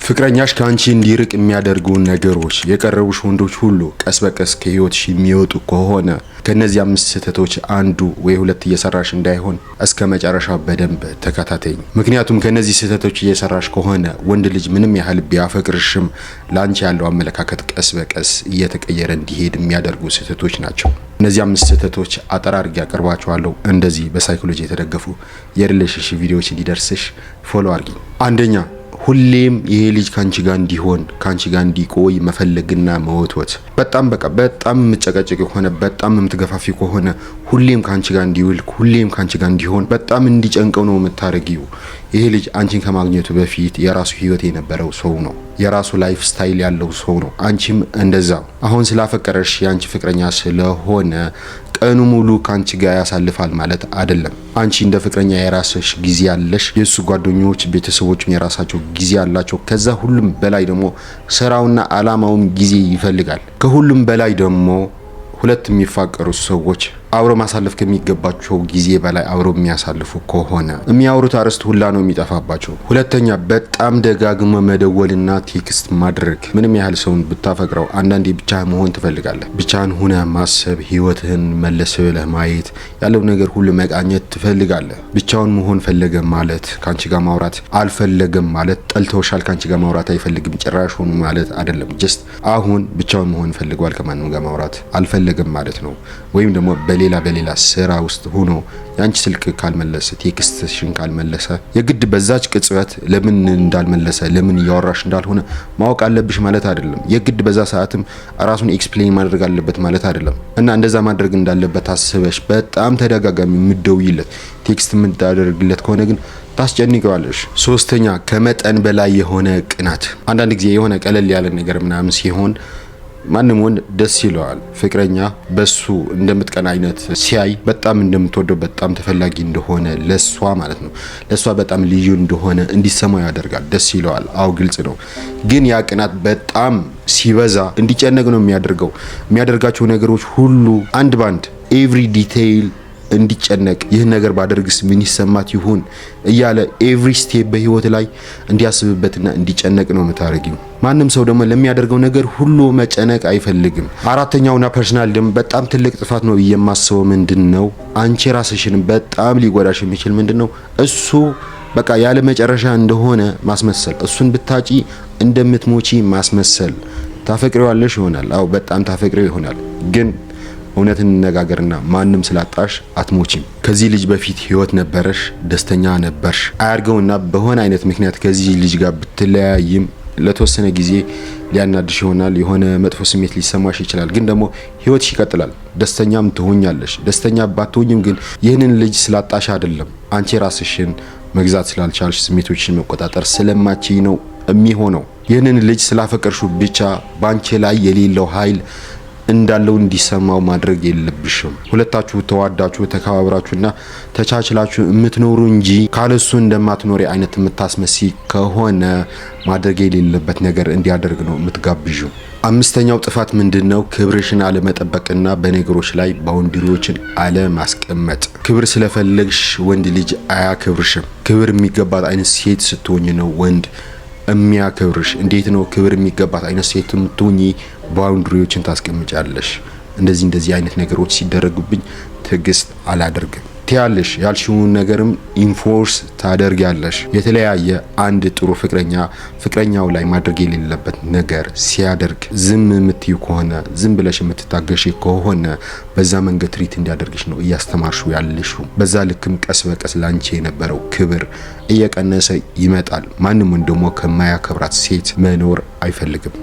ፍቅረኛሽ ካንቺ እንዲርቅ የሚያደርጉ ነገሮች የቀረቡሽ ወንዶች ሁሉ ቀስ በቀስ ከህይወትሽ የሚወጡ ከሆነ ከነዚህ 5 ስህተቶች አንዱ ወይ ሁለት እየሰራሽ እንዳይሆን እስከ መጨረሻው በደንብ ተከታተኝ። ምክንያቱም ከነዚህ ስህተቶች እየሰራሽ ከሆነ ወንድ ልጅ ምንም ያህል ቢያፈቅርሽም ላንቺ ያለው አመለካከት ቀስ በቀስ እየተቀየረ እንዲሄድ የሚያደርጉ ስህተቶች ናቸው። እነዚህ 5 ስህተቶች አጠራርጌ አቀርባቸዋለሁ። እንደዚህ በሳይኮሎጂ የተደገፉ የሪሌሽንሺፕ ቪዲዮዎች እንዲደርስሽ ፎሎ አድርጊ። አንደኛ፣ ሁሌም ይሄ ልጅ ካንቺ ጋር እንዲሆን ካንቺ ጋር እንዲቆይ መፈለግና መወትወት። በጣም የምትጨቀጭቅ ከሆነ በጣም የምትገፋፊ ከሆነ ሁሌም ካንቺ ጋር እንዲውል ሁሌም ካንቺ ጋር እንዲሆን በጣም እንዲጨንቀው ነው የምታረጊው። ይሄ ልጅ አንቺን ከማግኘቱ በፊት የራሱ ህይወት የነበረው ሰው ነው። የራሱ ላይፍ ስታይል ያለው ሰው ነው። አንቺም እንደዛው። አሁን ስላፈቀረሽ ያንቺ ፍቅረኛ ስለሆነ ቀኑ ሙሉ ካንቺ ጋር ያሳልፋል ማለት አይደለም። አንቺ እንደ ፍቅረኛ የራስሽ ጊዜ ያለሽ፣ የሱ ጓደኞች ቤተሰቦችም የራሳቸው ጊዜ አላቸው። ከዛ ሁሉም በላይ ደግሞ ስራውና አላማውም ጊዜ ይፈልጋል። ከሁሉም በላይ ደግሞ ሁለት የሚፋቀሩ ሰዎች አብሮ ማሳለፍ ከሚገባቸው ጊዜ በላይ አብሮ የሚያሳልፉ ከሆነ የሚያወሩት አርዕስት ሁላ ነው የሚጠፋባቸው። ሁለተኛ፣ በጣም ደጋግሞ መደወልና ቴክስት ማድረግ። ምንም ያህል ሰውን ብታፈቅረው አንዳንዴ ብቻህን መሆን ትፈልጋለህ። ብቻህን ሆነ ማሰብ፣ ህይወትህን መለስ ብለህ ማየት፣ ያለው ነገር ሁሉ መቃኘት ትፈልጋለህ። ብቻውን መሆን ፈለገ ማለት ካንቺ ጋር ማውራት አልፈለገም ማለት ጠልተውሻል፣ ካንቺ ጋር ማውራት አይፈልግም ጭራሽ ሆኑ ማለት አይደለም። ጀስት አሁን ብቻውን መሆን ፈልጓል፣ ከማንም ጋር ማውራት አልፈለገም ማለት ነው። ወይም ደግሞ በሌላ ስራ ውስጥ ሆኖ ያንቺ ስልክ ካልመለሰ ቴክስትሽን ካልመለሰ የግድ በዛች ቅጽበት ለምን እንዳልመለሰ ለምን ያወራሽ እንዳልሆነ ማወቅ አለብሽ ማለት አይደለም። የግድ በዛ ሰዓትም ራሱን ኤክስፕሌን ማድረግ አለበት ማለት አይደለም። እና እንደዛ ማድረግ እንዳለበት አስበሽ በጣም ተደጋጋሚ ምደውይለት ቴክስት ምታደርግለት ከሆነ ግን ታስጨንቀዋለሽ። ሶስተኛ፣ ከመጠን በላይ የሆነ ቅናት። አንዳንድ ጊዜ የሆነ ቀለል ያለ ነገር ምናምን ሲሆን ማንም ወንድ ደስ ይለዋል። ፍቅረኛ በሱ እንደምትቀና አይነት ሲያይ በጣም እንደምትወደው በጣም ተፈላጊ እንደሆነ ለሷ ማለት ነው ለሷ በጣም ልዩ እንደሆነ እንዲሰማው ያደርጋል። ደስ ይለዋል። አው ግልጽ ነው። ግን ያ ቅናት በጣም ሲበዛ እንዲጨነቅ ነው የሚያደርገው። የሚያደርጋቸው ነገሮች ሁሉ አንድ ባንድ ኤቭሪ ዲቴይል እንዲጨነቅ፣ ይህ ነገር ባደርግስ ምን ይሰማት ይሆን እያለ ኤቭሪ ስቴፕ በህይወት ላይ እንዲያስብበትና እንዲጨነቅ ነው የምታረጊው። ማንም ሰው ደግሞ ለሚያደርገው ነገር ሁሉ መጨነቅ አይፈልግም። አራተኛውና ፐርሰናል ደግሞ በጣም ትልቅ ጥፋት ነው የማስበው ምንድነው፣ አንቺ ራስሽን በጣም ሊጎዳሽ የሚችል ምንድነው፣ እሱ በቃ ያለ መጨረሻ እንደሆነ ማስመሰል፣ እሱን ብታጪ እንደምትሞቺ ማስመሰል። ታፈቅሪዋለሽ ይሆናል፣ አው በጣም ታፈቅሪው ይሆናል፣ ግን እውነትን እንነጋገርና ማንም ስላጣሽ አትሞቺም። ከዚህ ልጅ በፊት ህይወት ነበረሽ፣ ደስተኛ ነበርሽ። አያርገውና በሆነ አይነት ምክንያት ከዚህ ልጅ ጋር ብትለያይም ለተወሰነ ጊዜ ሊያናድሽ ይሆናል፣ የሆነ መጥፎ ስሜት ሊሰማሽ ይችላል። ግን ደግሞ ህይወትሽ ይቀጥላል፣ ደስተኛም ትሆኛለሽ። ደስተኛ ባትሆኝም ግን ይህንን ልጅ ስላጣሽ አይደለም፣ አንቺ ራስሽን መግዛት ስላልቻልሽ ስሜቶችን መቆጣጠር ስለማችይ ነው የሚሆነው። ይህንን ልጅ ስላፈቀርሹ ብቻ ባንቺ ላይ የሌለው ኃይል እንዳለው እንዲሰማው ማድረግ የለብሽም። ሁለታችሁ ተዋዳችሁ ተከባብራችሁና ተቻችላችሁ የምትኖሩ እንጂ ካለሱ እንደማትኖሪ አይነት የምታስመስይ ከሆነ ማድረግ የሌለበት ነገር እንዲያደርግ ነው የምትጋብዡ። አምስተኛው ጥፋት ምንድነው? ክብርሽን አለመጠበቅና በነገሮች ላይ ባውንደሪዎችን አለማስቀመጥ። ክብር ስለፈለግሽ ወንድ ልጅ አያከብርሽም። ክብር የሚገባት አይነት ሴት ስትሆኝ ነው ወንድ የሚያከብርሽ። እንዴት ነው ክብር የሚገባት አይነት ሴት የምትሆኚ? ባውንደሪዎችን ታስቀምጫለሽ። እንደዚህ አይነት ነገሮች ሲደረጉብኝ ትዕግስት አላደርግም ትያለሽ። ያልሽውን ነገርም ኢንፎርስ ታደርጊያለሽ። የተለያየ አንድ ጥሩ ፍቅረኛው ላይ ማድረግ የሌለበት ነገር ሲያደርግ ዝም የምትዩ ከሆነ ዝም ብለሽ የምትታገሽ ከሆነ በዛ መንገድ ትሪት እንዲያደርግሽ ነው እያስተማርሹ ያለሽው። በዛ ልክም ቀስ በቀስ ላንቺ የነበረው ክብር እየቀነሰ ይመጣል። ማንም ወንድ ደግሞ ከማያከብራት ሴት መኖር አይፈልግም።